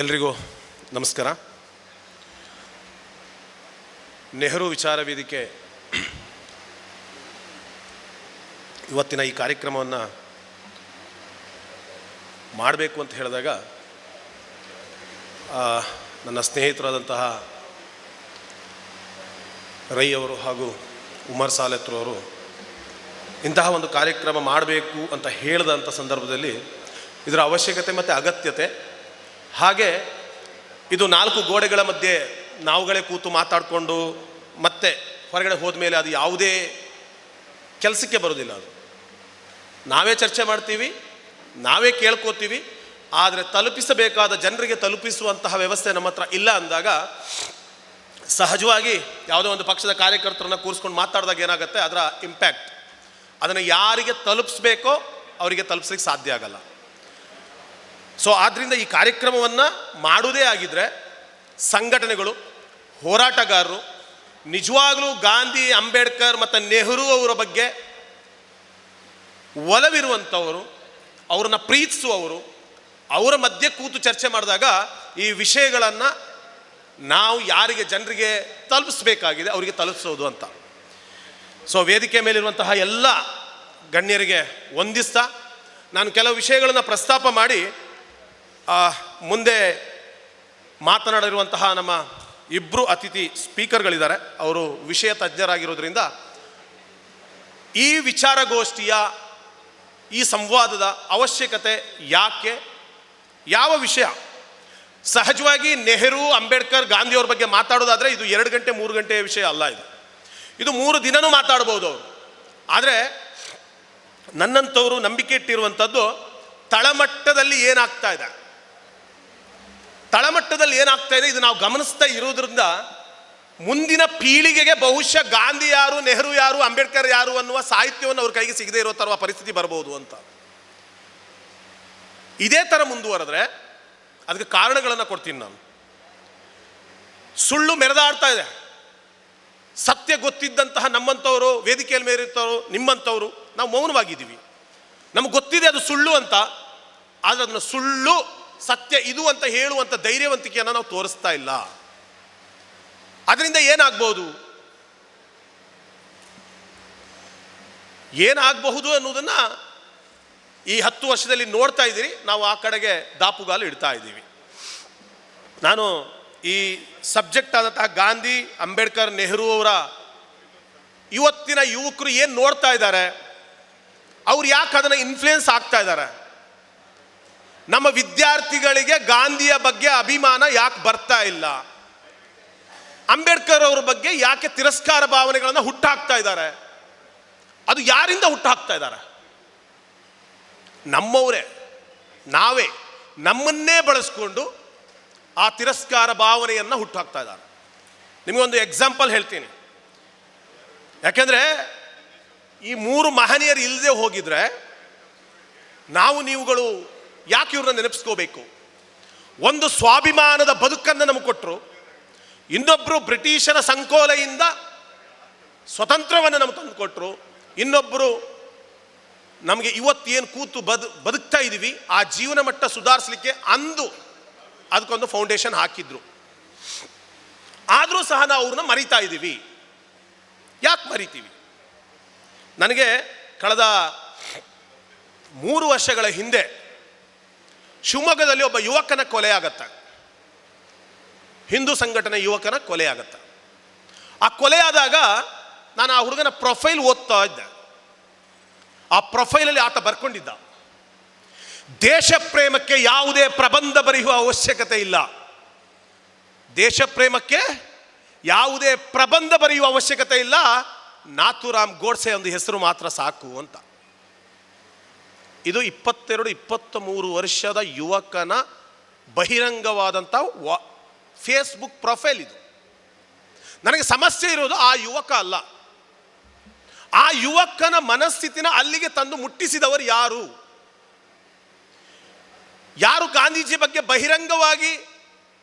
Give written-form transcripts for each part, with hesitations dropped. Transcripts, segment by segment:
ಎಲ್ರಿಗೂ ನಮಸ್ಕಾರ. ನೆಹರು ವಿಚಾರ ವೇದಿಕೆ ಇವತ್ತಿನ ಈ ಕಾರ್ಯಕ್ರಮವನ್ನು ಮಾಡಬೇಕು ಅಂತ ಹೇಳಿದಾಗ ನನ್ನ ಸ್ನೇಹಿತರಾದಂತಹ ರೈ ಅವರು ಹಾಗೂ ಉಮರ್ ಸಾಲೆತ್ರು ಅವರು ಇಂತಹ ಒಂದು ಕಾರ್ಯಕ್ರಮ ಮಾಡಬೇಕು ಅಂತ ಹೇಳಿದಂಥ ಸಂದರ್ಭದಲ್ಲಿ ಇದರ ಅವಶ್ಯಕತೆ ಮತ್ತು ಅಗತ್ಯತೆ, ಹಾಗೆ ಇದು 4 ಗೋಡೆಗಳ ಮಧ್ಯೆ ನಾವುಗಳೇ ಕೂತು ಮಾತಾಡಿಕೊಂಡು ಮತ್ತೆ ಹೊರಗಡೆ ಹೋದ ಮೇಲೆ ಅದು ಯಾವುದೇ ಕೆಲಸಕ್ಕೆ ಬರೋದಿಲ್ಲ. ಅದು ನಾವೇ ಚರ್ಚೆ ಮಾಡ್ತೀವಿ, ನಾವೇ ಕೇಳ್ಕೋತೀವಿ, ಆದರೆ ತಲುಪಿಸಬೇಕಾದ ಜನರಿಗೆ ತಲುಪಿಸುವಂತಹ ವ್ಯವಸ್ಥೆ ನಮ್ಮ ಹತ್ರ ಇಲ್ಲ ಅಂದಾಗ ಸಹಜವಾಗಿ ಯಾವುದೋ ಒಂದು ಪಕ್ಷದ ಕಾರ್ಯಕರ್ತರನ್ನ ಕೂರಿಸ್ಕೊಂಡು ಮಾತಾಡಿದಾಗ ಏನಾಗುತ್ತೆ, ಅದರ ಇಂಪ್ಯಾಕ್ಟ್ ಅದನ್ನು ಯಾರಿಗೆ ತಲುಪಿಸ್ಬೇಕೋ ಅವರಿಗೆ ತಲುಪಿಸ್ಲಿಕ್ಕೆ ಸಾಧ್ಯ ಆಗಲ್ಲ. ಸೊ ಆದ್ದರಿಂದ ಈ ಕಾರ್ಯಕ್ರಮವನ್ನು ಮಾಡೋದೇ ಆಗಿದ್ದರೆ ಸಂಘಟನೆಗಳು, ಹೋರಾಟಗಾರರು ನಿಜವಾಗಲೂ ಗಾಂಧಿ, ಅಂಬೇಡ್ಕರ್ ಮತ್ತು ನೆಹರು ಅವರ ಬಗ್ಗೆ ಒಲವಿರುವಂಥವರು, ಅವರನ್ನು ಪ್ರೀತಿಸುವವರು, ಅವರ ಮಧ್ಯೆ ಕೂತು ಚರ್ಚೆ ಮಾಡಿದಾಗ ಈ ವಿಷಯಗಳನ್ನು ನಾವು ಯಾರಿಗೆ ಜನರಿಗೆ ತಲುಪಿಸ್ಬೇಕಾಗಿದೆ ಅವರಿಗೆ ತಲುಪಿಸೋದು ಅಂತ. ಸೊ ವೇದಿಕೆ ಮೇಲಿರುವಂತಹ ಎಲ್ಲ ಗಣ್ಯರಿಗೆ ವಂದಿಸ್ತಾ ನಾನು ಕೆಲವು ವಿಷಯಗಳನ್ನು ಪ್ರಸ್ತಾಪ ಮಾಡಿ ಮುಂದೆ ಮಾತನಾಡಿರುವಂತಹ ನಮ್ಮ ಇಬ್ಬರು ಅತಿಥಿ ಸ್ಪೀಕರ್ಗಳಿದ್ದಾರೆ, ಅವರು ವಿಷಯ ತಜ್ಞರಾಗಿರೋದ್ರಿಂದ ಈ ವಿಚಾರಗೋಷ್ಠಿಯ ಈ ಸಂವಾದದ ಅವಶ್ಯಕತೆ ಯಾಕೆ, ಯಾವ ವಿಷಯ, ಸಹಜವಾಗಿ ನೆಹರು, ಅಂಬೇಡ್ಕರ್, ಗಾಂಧಿಯವ್ರ ಬಗ್ಗೆ ಮಾತಾಡೋದಾದರೆ ಇದು 2 ಗಂಟೆ 3 ಗಂಟೆಯ ವಿಷಯ ಅಲ್ಲ. ಇದು 3 ದಿನನೂ ಮಾತಾಡ್ಬೋದು ಅವರು. ಆದರೆ ನನ್ನಂಥವರು ನಂಬಿಕೆ ಇಟ್ಟಿರುವಂಥದ್ದು ತಳಮಟ್ಟದಲ್ಲಿ ಏನಾಗ್ತಾ ಇದೆ, ಇದು ನಾವು ಗಮನಿಸ್ತಾ ಇರೋದ್ರಿಂದ ಮುಂದಿನ ಪೀಳಿಗೆಗೆ ಬಹುಶಃ ಗಾಂಧಿ ಯಾರು, ನೆಹರು ಯಾರು, ಅಂಬೇಡ್ಕರ್ ಯಾರು ಅನ್ನುವ ಸಾಹಿತ್ಯವನ್ನು ಅವ್ರ ಕೈಗೆ ಸಿಗದೇ ಇರೋ ಥರ ಪರಿಸ್ಥಿತಿ ಬರ್ಬೋದು ಅಂತ. ಇದೇ ಥರ ಮುಂದುವರೆದ್ರೆ ಅದಕ್ಕೆ ಕಾರಣಗಳನ್ನು ಕೊಡ್ತೀನಿ ನಾನು. ಸುಳ್ಳು ಮೆರೆದಾಡ್ತಾ ಇದೆ. ಸತ್ಯ ಗೊತ್ತಿದ್ದಂತಹ ನಮ್ಮಂಥವರು, ವೇದಿಕೆಯಲ್ಲಿ ಮೇರಿರ್ತವರು, ನಿಮ್ಮಂಥವರು ನಾವು ಮೌನವಾಗಿದ್ದೀವಿ. ನಮಗೆ ಗೊತ್ತಿದೆ ಅದು ಸುಳ್ಳು ಅಂತ, ಆದರೆ ಅದನ್ನು ಸುಳ್ಳು ಸತ್ಯ ಇದು ಅಂತ ಹೇಳುವಂಥ ಧೈರ್ಯವಂತಿಕೆಯನ್ನು ನಾವು ತೋರಿಸ್ತಾ ಇಲ್ಲ. ಅದರಿಂದ ಏನಾಗಬಹುದು ಅನ್ನೋದನ್ನು ಈ 10 ವರ್ಷದಲ್ಲಿ ನೋಡ್ತಾ ಇದ್ದೀರಿ. ನಾವು ಆ ಕಡೆಗೆ ದಾಪುಗಾಲು ಇಡ್ತಾ ಇದ್ದೀವಿ. ನಾನು ಈ ಸಬ್ಜೆಕ್ಟ್ ಆದಂತಹ ಗಾಂಧಿ, ಅಂಬೇಡ್ಕರ್, ನೆಹರು ಅವರ ಇವತ್ತಿನ ಯುವಕರು ಏನು ನೋಡ್ತಾ ಇದ್ದಾರೆ, ಅವ್ರು ಯಾಕೆ ಅದನ್ನು ಇನ್ಫ್ಲುಯೆನ್ಸ್ ಆಗ್ತಾ ಇದ್ದಾರೆ, ನಮ್ಮ ವಿದ್ಯಾರ್ಥಿಗಳಿಗೆ ಗಾಂಧಿಯ ಬಗ್ಗೆ ಅಭಿಮಾನ ಯಾಕೆ ಬರ್ತಾ ಇಲ್ಲ, ಅಂಬೇಡ್ಕರ್ ಅವರ ಬಗ್ಗೆ ಯಾಕೆ ತಿರಸ್ಕಾರ ಭಾವನೆಗಳನ್ನು ಹುಟ್ಟಾಕ್ತಾ ಇದ್ದಾರೆ, ಅದು ಯಾರಿಂದ ಹುಟ್ಟಾಕ್ತಾ ಇದ್ದಾರೆ? ನಮ್ಮವರೇ, ನಾವೇ ನಮ್ಮನ್ನೇ ಬಳಸ್ಕೊಂಡು ಆ ತಿರಸ್ಕಾರ ಭಾವನೆಯನ್ನು ಹುಟ್ಟಾಕ್ತಾ ಇದ್ದಾರೆ. ನಿಮಗೊಂದು ಎಕ್ಸಾಂಪಲ್ ಹೇಳ್ತೀನಿ. ಯಾಕೆಂದರೆ ಈ 3 ಮಹನೀಯರು ಇಲ್ಲದೆ ಹೋಗಿದ್ರೆ ನಾವು ನೀವುಗಳು ಯಾಕೆ ಇವ್ರನ್ನ ನೆನಪಿಸ್ಕೋಬೇಕು? ಒಂದು ಸ್ವಾಭಿಮಾನದ ಬದುಕನ್ನು ನಮಗೆ ಕೊಟ್ಟರು, ಇನ್ನೊಬ್ಬರು ಬ್ರಿಟಿಷರ ಸಂಕೋಲೆಯಿಂದ ಸ್ವತಂತ್ರವನ್ನು ನಮಗೆ ತಂದು ಕೊಟ್ಟರು, ಇನ್ನೊಬ್ಬರು ನಮಗೆ ಇವತ್ತೇನು ಕೂತು ಬದುಕ್ತಾ ಇದ್ದೀವಿ ಆ ಜೀವನ ಮಟ್ಟ ಸುಧಾರಿಸಲಿಕ್ಕೆ ಅಂದು ಅದಕ್ಕೊಂದು ಫೌಂಡೇಶನ್ ಹಾಕಿದ್ರು. ಆದರೂ ಸಹ ನಾವು ಅವ್ರನ್ನ ಮರಿತಾ ಇದ್ದೀವಿ. ಯಾಕೆ ಮರಿತೀವಿ? ನನಗೆ ಕಳೆದ 3 ವರ್ಷಗಳ ಹಿಂದೆ ಶಿವಮೊಗ್ಗದಲ್ಲಿ ಒಬ್ಬ ಯುವಕನ ಕೊಲೆ ಆಗತ್ತೆ, ಹಿಂದೂ ಸಂಘಟನೆ ಯುವಕನ ಕೊಲೆ ಆಗತ್ತೆ. ಆ ಕೊಲೆ ಆದಾಗ ನಾನು ಆ ಹುಡುಗನ ಪ್ರೊಫೈಲ್ ಓದ್ತಾ ಇದ್ದೆ. ಆ ಪ್ರೊಫೈಲಲ್ಲಿ ಆತ ಬರ್ಕೊಂಡಿದ್ದ, ದೇಶ ಪ್ರೇಮಕ್ಕೆ ಯಾವುದೇ ಪ್ರಬಂಧ ಬರೆಯುವ ಅವಶ್ಯಕತೆ ಇಲ್ಲ, ದೇಶಪ್ರೇಮಕ್ಕೆ ಯಾವುದೇ ಪ್ರಬಂಧ ಬರೆಯುವ ಅವಶ್ಯಕತೆ ಇಲ್ಲ, ನಾಥೂರಾಮ್ ಗೋಡ್ಸೆ ಒಂದು ಹೆಸರು ಮಾತ್ರ ಸಾಕು ಅಂತ. ಇದು 22-23 ವರ್ಷದ ಯುವಕನ ಬಹಿರಂಗವಾದಂಥ ಫೇಸ್ಬುಕ್ ಪ್ರೊಫೈಲ್. ಇದು ನನಗೆ ಸಮಸ್ಯೆ ಇರೋದು ಆ ಯುವಕ ಅಲ್ಲ, ಆ ಯುವಕನ ಮನಸ್ಥಿತಿನ ಅಲ್ಲಿಗೆ ತಂದು ಮುಟ್ಟಿಸಿದವರು ಯಾರು? ಗಾಂಧೀಜಿ ಬಗ್ಗೆ ಬಹಿರಂಗವಾಗಿ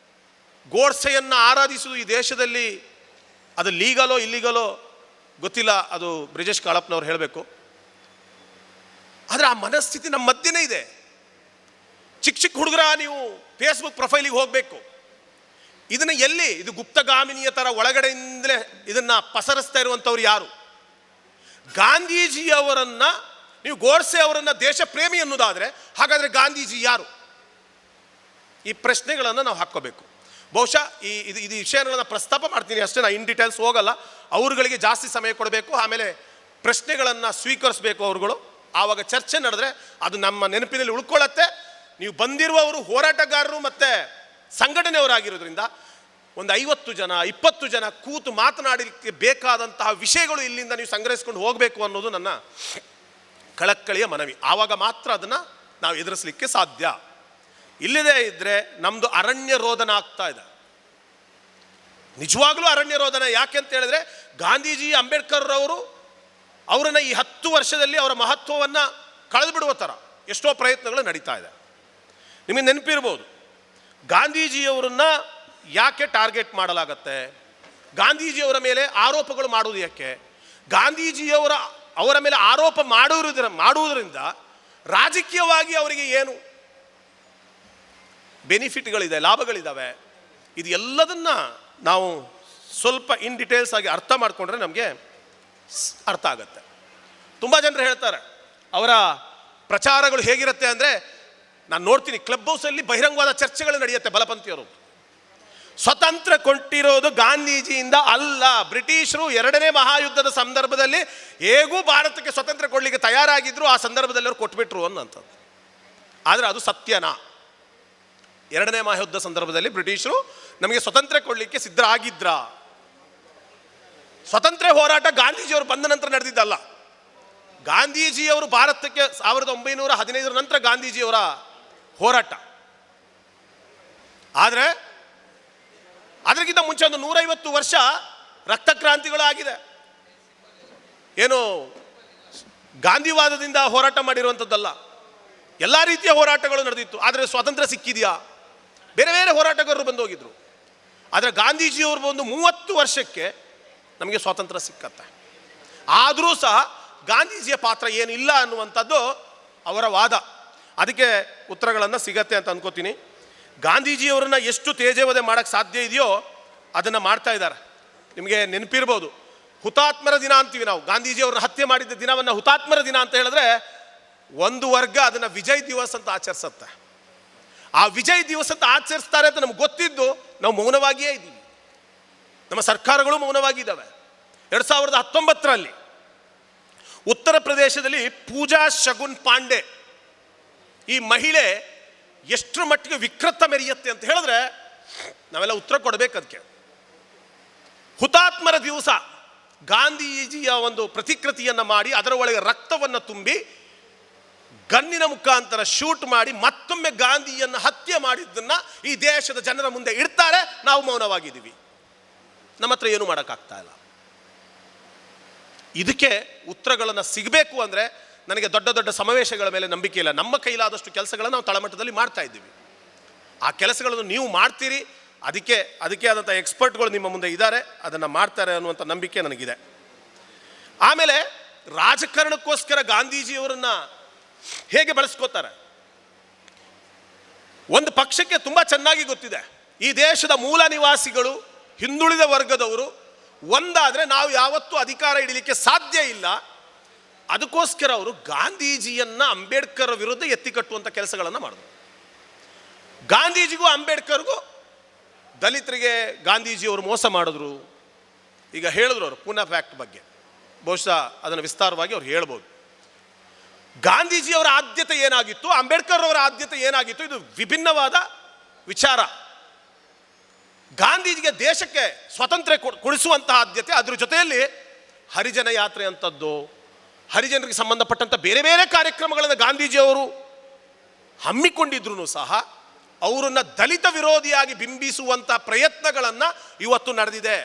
ಗೋಡ್ಸೆಯನ್ನು ಆರಾಧಿಸುವುದು ಈ ದೇಶದಲ್ಲಿ ಅದು ಲೀಗಲೋ ಇಲ್ಲಿಗಲೋ ಗೊತ್ತಿಲ್ಲ, ಅದು ಬ್ರಿಜೇಶ್ ಕಾಳಪ್ಪನವ್ರು ಹೇಳಬೇಕು. ಆದರೆ ಆ ಮನಸ್ಥಿತಿ ನಮ್ಮ ಮಧ್ಯೆನೇ ಇದೆ. ಚಿಕ್ಕ ಚಿಕ್ಕ ಹುಡುಗರ ನೀವು ಫೇಸ್ಬುಕ್ ಪ್ರೊಫೈಲಿಗೆ ಹೋಗಬೇಕು. ಇದನ್ನು ಎಲ್ಲಿ, ಇದು ಗುಪ್ತಗಾಮಿನಿಯ ಥರ ಒಳಗಡೆಯಿಂದಲೇ ಇದನ್ನು ಪಸರಿಸ್ತಾ ಇರುವಂಥವ್ರು ಯಾರು? ಗಾಂಧೀಜಿಯವರನ್ನು, ನೀವು ಗೋಡ್ಸೆ ಅವರನ್ನು ದೇಶ ಪ್ರೇಮಿ ಅನ್ನೋದಾದರೆ ಹಾಗಾದರೆ ಗಾಂಧೀಜಿ ಯಾರು? ಈ ಪ್ರಶ್ನೆಗಳನ್ನು ನಾವು ಹಾಕ್ಕೋಬೇಕು. ಬಹುಶಃ ಇದು ವಿಷಯಗಳನ್ನು ಪ್ರಸ್ತಾಪ ಮಾಡ್ತೀನಿ ಅಷ್ಟೇ, ನಾನು ಇನ್ ಡೀಟೇಲ್ಸ್ ಹೋಗಲ್ಲ. ಅವರುಗಳಿಗೆ ಜಾಸ್ತಿ ಸಮಯ ಕೊಡಬೇಕು, ಆಮೇಲೆ ಪ್ರಶ್ನೆಗಳನ್ನು ಸ್ವೀಕರಿಸಬೇಕು ಅವರುಗಳು. ಆವಾಗ ಚರ್ಚೆ ನಡೆದ್ರೆ ಅದು ನಮ್ಮ ನೆನಪಿನಲ್ಲಿ ಉಳ್ಕೊಳ್ಳುತ್ತೆ. ನೀವು ಬಂದಿರುವವರು ಹೋರಾಟಗಾರರು ಮತ್ತು ಸಂಘಟನೆಯವರಾಗಿರೋದ್ರಿಂದ ಒಂದು 50 ಜನ 20 ಜನ ಕೂತು ಮಾತನಾಡಲಿಕ್ಕೆ ಬೇಕಾದಂತಹ ವಿಷಯಗಳು ಇಲ್ಲಿಂದ ನೀವು ಸಂಗ್ರಹಿಸ್ಕೊಂಡು ಹೋಗಬೇಕು ಅನ್ನೋದು ನನ್ನ ಕಳಕಳಿಯ ಮನವಿ. ಆವಾಗ ಮಾತ್ರ ಅದನ್ನು ನಾವು ಎದುರಿಸಲಿಕ್ಕೆ ಸಾಧ್ಯ. ಇಲ್ಲದೇ ಇದ್ದರೆ ನಮ್ಮದು ಅರಣ್ಯ ರೋದನ ಆಗ್ತಾ ಇದೆ. ನಿಜವಾಗ್ಲೂ ಅರಣ್ಯ ರೋದನ. ಯಾಕೆ ಅಂತ ಹೇಳಿದ್ರೆ ಗಾಂಧೀಜಿ ಅಂಬೇಡ್ಕರ್ ಅವರನ್ನು ಈ 10 ವರ್ಷದಲ್ಲಿ ಅವರ ಮಹತ್ವವನ್ನು ಕಳೆದು ಬಿಡುವ ಥರ ಎಷ್ಟೋ ಪ್ರಯತ್ನಗಳು ನಡೀತಾ ಇದೆ. ನಿಮಗೆ ನೆನಪಿರ್ಬೋದು, ಗಾಂಧೀಜಿಯವರನ್ನು ಯಾಕೆ ಟಾರ್ಗೆಟ್ ಮಾಡಲಾಗತ್ತೆ, ಗಾಂಧೀಜಿಯವರ ಮೇಲೆ ಆರೋಪಗಳು ಮಾಡುವುದು ಯಾಕೆ, ಅವರ ಮೇಲೆ ಆರೋಪ ಮಾಡುವುದರಿಂದ ರಾಜಕೀಯವಾಗಿ ಅವರಿಗೆ ಏನು ಬೆನಿಫಿಟ್ಗಳಿದೆ, ಲಾಭಗಳಿದ್ದಾವೆ. ಇದು ಎಲ್ಲದನ್ನು ನಾವು ಸ್ವಲ್ಪ ಇನ್ ಡೀಟೇಲ್ಸ್ ಆಗಿ ಅರ್ಥ ಮಾಡಿಕೊಂಡ್ರೆ ನಮಗೆ ಅರ್ಥ ಆಗುತ್ತೆ. ತುಂಬ ಜನರು ಹೇಳ್ತಾರೆ ಅವರ ಪ್ರಚಾರಗಳು ಹೇಗಿರುತ್ತೆ ಅಂದರೆ, ನಾನು ನೋಡ್ತೀನಿ ಕ್ಲಬ್ ಹೌಸಲ್ಲಿ ಬಹಿರಂಗವಾದ ಚರ್ಚೆಗಳು ನಡೆಯುತ್ತೆ. ಬಲಪಂಥೀಯರು ಸ್ವತಂತ್ರ ಕೊಟ್ಟಿರೋದು ಗಾಂಧೀಜಿಯಿಂದ ಅಲ್ಲ, ಬ್ರಿಟಿಷರು 2ನೇ ಮಹಾಯುದ್ಧದ ಸಂದರ್ಭದಲ್ಲಿ ಹೇಗೂ ಭಾರತಕ್ಕೆ ಸ್ವತಂತ್ರ ಕೊಡಲಿಕ್ಕೆ ತಯಾರಾಗಿದ್ದರು, ಆ ಸಂದರ್ಭದಲ್ಲಿ ಅವರು ಕೊಟ್ಬಿಟ್ರು ಅನ್ನೋಂಥದ್ದು. ಆದರೆ ಅದು ಸತ್ಯನಾ? 2ನೇ ಮಹಾಯುದ್ಧ ಸಂದರ್ಭದಲ್ಲಿ ಬ್ರಿಟಿಷರು ನಮಗೆ ಸ್ವತಂತ್ರ ಕೊಡಲಿಕ್ಕೆ ಸಿದ್ಧರಾಗಿದ್ರ? ಸ್ವತಂತ್ರ ಹೋರಾಟ ಗಾಂಧೀಜಿಯವರು ಬಂದ ನಂತರ ನಡೆದಿದ್ದಲ್ಲ. ಗಾಂಧೀಜಿಯವರು ಭಾರತಕ್ಕೆ 1915 ನಂತರ ಗಾಂಧೀಜಿಯವರ ಹೋರಾಟ. ಆದರೆ ಅದಕ್ಕಿಂತ ಮುಂಚೆ ಒಂದು 150 ವರ್ಷ ರಕ್ತಕ್ರಾಂತಿಗಳು ಆಗಿದೆ. ಏನು ಗಾಂಧಿವಾದದಿಂದ ಹೋರಾಟ ಮಾಡಿರುವಂಥದ್ದಲ್ಲ, ಎಲ್ಲ ರೀತಿಯ ಹೋರಾಟಗಳು ನಡೆದಿತ್ತು. ಆದರೆ ಸ್ವಾತಂತ್ರ್ಯ ಸಿಕ್ಕಿದೆಯಾ? ಬೇರೆ ಬೇರೆ ಹೋರಾಟಗಾರರು ಬಂದು ಹೋಗಿದ್ರು. ಆದರೆ ಗಾಂಧೀಜಿಯವರು ಬಂದು 30 ವರ್ಷಕ್ಕೆ ನಮಗೆ ಸ್ವಾತಂತ್ರ್ಯ ಸಿಕ್ಕತ್ತೆ. ಆದರೂ ಸಹ ಗಾಂಧೀಜಿಯ ಪಾತ್ರ ಏನಿಲ್ಲ ಅನ್ನುವಂಥದ್ದು ಅವರ ವಾದ. ಅದಕ್ಕೆ ಉತ್ತರಗಳನ್ನು ಸಿಗತ್ತೆ ಅಂತ ಅನ್ಕೋತೀನಿ. ಗಾಂಧೀಜಿಯವರನ್ನ ಎಷ್ಟು ತೇಜೋವಧೆ ಮಾಡೋಕ್ಕೆ ಸಾಧ್ಯ ಇದೆಯೋ ಅದನ್ನು ಮಾಡ್ತಾ ಇದ್ದಾರೆ. ನಿಮಗೆ ನೆನಪಿರ್ಬೋದು, ಹುತಾತ್ಮರ ದಿನ ಅಂತೀವಿ ನಾವು. ಗಾಂಧೀಜಿಯವ್ರನ್ನ ಹತ್ಯೆ ಮಾಡಿದ್ದ ದಿನವನ್ನು ಹುತಾತ್ಮರ ದಿನ ಅಂತ ಹೇಳಿದ್ರೆ ಒಂದು ವರ್ಗ ಅದನ್ನು ವಿಜಯ್ ದಿವಸ್ ಅಂತ ಆಚರಿಸುತ್ತೆ. ಆ ವಿಜಯ್ ದಿವಸ್ ಅಂತ ಆಚರಿಸ್ತಾರೆ ಅಂತ ನಮ್ಗೆ ಗೊತ್ತಿದ್ದು ನಾವು ಮೌನವಾಗಿಯೇ ಇದ್ದೀವಿ. ನಮ್ಮ ಸರ್ಕಾರಗಳು ಮೌನವಾಗಿದ್ದಾವೆ. 2019ರಲ್ಲಿ ಉತ್ತರ ಪ್ರದೇಶದಲ್ಲಿ ಪೂಜಾ ಶಗುನ್ ಪಾಂಡೆ ಈ ಮಹಿಳೆ ಎಷ್ಟರ ಮಟ್ಟಿಗೆ ವಿಕೃತ ಮೆರೆಯುತ್ತೆ ಅಂತ ಹೇಳಿದ್ರೆ ನಾವೆಲ್ಲ ಉತ್ತರ ಕೊಡಬೇಕು. ಅದಕ್ಕೆ ಹುತಾತ್ಮರ ದಿವಸ ಗಾಂಧೀಜಿಯ ಒಂದು ಪ್ರತಿಕೃತಿಯನ್ನು ಮಾಡಿ ಅದರ ಒಳಗೆ ರಕ್ತವನ್ನು ತುಂಬಿ ಗನ್ನಿನ ಮುಖಾಂತರ ಶೂಟ್ ಮಾಡಿ ಮತ್ತೊಮ್ಮೆ ಗಾಂಧಿಯನ್ನು ಹತ್ಯೆ ಮಾಡಿದ್ದನ್ನು ಈ ದೇಶದ ಜನರ ಮುಂದೆ ಇಡ್ತಾರೆ. ನಾವು ಮೌನವಾಗಿದ್ದೀವಿ. ನಮ್ಮ ಹತ್ರ ಏನು ಮಾಡೋಕ್ಕಾಗ್ತಾ ಇಲ್ಲ. ಇದಕ್ಕೆ ಉತ್ತರಗಳನ್ನು ಸಿಗಬೇಕು ಅಂದರೆ ನನಗೆ ದೊಡ್ಡ ದೊಡ್ಡ ಸಮಾವೇಶಗಳ ಮೇಲೆ ನಂಬಿಕೆ ಇಲ್ಲ. ನಮ್ಮ ಕೈಲಾದಷ್ಟು ಕೆಲಸಗಳನ್ನು ನಾವು ತಳಮಟ್ಟದಲ್ಲಿ ಮಾಡ್ತಾ ಇದ್ದೀವಿ. ಆ ಕೆಲಸಗಳನ್ನು ನೀವು ಮಾಡ್ತೀರಿ. ಅದಕ್ಕೆ ಆದಂಥ ಎಕ್ಸ್ಪರ್ಟ್ಗಳು ನಿಮ್ಮ ಮುಂದೆ ಇದ್ದಾರೆ, ಅದನ್ನು ಮಾಡ್ತಾರೆ ಅನ್ನುವಂಥ ನಂಬಿಕೆ ನನಗಿದೆ. ಆಮೇಲೆ ರಾಜಕಾರಣಕ್ಕೋಸ್ಕರ ಗಾಂಧೀಜಿಯವರನ್ನು ಹೇಗೆ ಬಳಸ್ಕೋತಾರೆ? ಒಂದು ಪಕ್ಷಕ್ಕೆ ತುಂಬ ಚೆನ್ನಾಗಿ ಗೊತ್ತಿದೆ, ಈ ದೇಶದ ಮೂಲ ನಿವಾಸಿಗಳು ಹಿಂದುಳಿದ ವರ್ಗದವರು ಒಂದಾದರೆ ನಾವು ಯಾವತ್ತೂ ಅಧಿಕಾರ ಹಿಡಿಲಿಕ್ಕೆ ಸಾಧ್ಯ ಇಲ್ಲ. ಅದಕ್ಕೋಸ್ಕರ ಅವರು ಗಾಂಧೀಜಿಯನ್ನು ಅಂಬೇಡ್ಕರ್ ವಿರುದ್ಧ ಎತ್ತಿ ಕಟ್ಟುವಂಥ ಕೆಲಸಗಳನ್ನು ಮಾಡಿದ್ರು. ಗಾಂಧೀಜಿಗೂ ಅಂಬೇಡ್ಕರ್ಗೂ ದಲಿತರಿಗೆ ಗಾಂಧೀಜಿಯವರು ಮೋಸ ಮಾಡಿದ್ರು. ಈಗ ಹೇಳಿದ್ರು ಅವರು ಪೂನಾ ಫ್ಯಾಕ್ಟ್ ಬಗ್ಗೆ, ಬಹುಶಃ ಅದನ್ನು ವಿಸ್ತಾರವಾಗಿ ಅವ್ರು ಹೇಳ್ಬೋದು. ಗಾಂಧೀಜಿಯವರ ಆದ್ಯತೆ ಏನಾಗಿತ್ತು, ಅಂಬೇಡ್ಕರ್ ಅವರ ಆದ್ಯತೆ ಏನಾಗಿತ್ತು, ಇದು ವಿಭಿನ್ನವಾದ ವಿಚಾರ. ಗಾಂಧೀಜಿಗೆ ದೇಶಕ್ಕೆ ಸ್ವಾತಂತ್ರ್ಯ ಕೊಡಿಸುವಂತಹ ಆದ್ಯತೆ, ಅದ್ರ ಜೊತೆಯಲ್ಲಿ ಹರಿಜನ ಯಾತ್ರೆ ಅಂಥದ್ದು, ಹರಿಜನರಿಗೆ ಸಂಬಂಧಪಟ್ಟಂಥ ಬೇರೆ ಬೇರೆ ಕಾರ್ಯಕ್ರಮಗಳನ್ನು ಗಾಂಧೀಜಿಯವರು ಹಮ್ಮಿಕೊಂಡಿದ್ರು ಸಹ ಅವರನ್ನು ದಲಿತ ವಿರೋಧಿಯಾಗಿ ಬಿಂಬಿಸುವಂಥ ಪ್ರಯತ್ನಗಳನ್ನು ಇವತ್ತು ನಡೆದಿದೆ.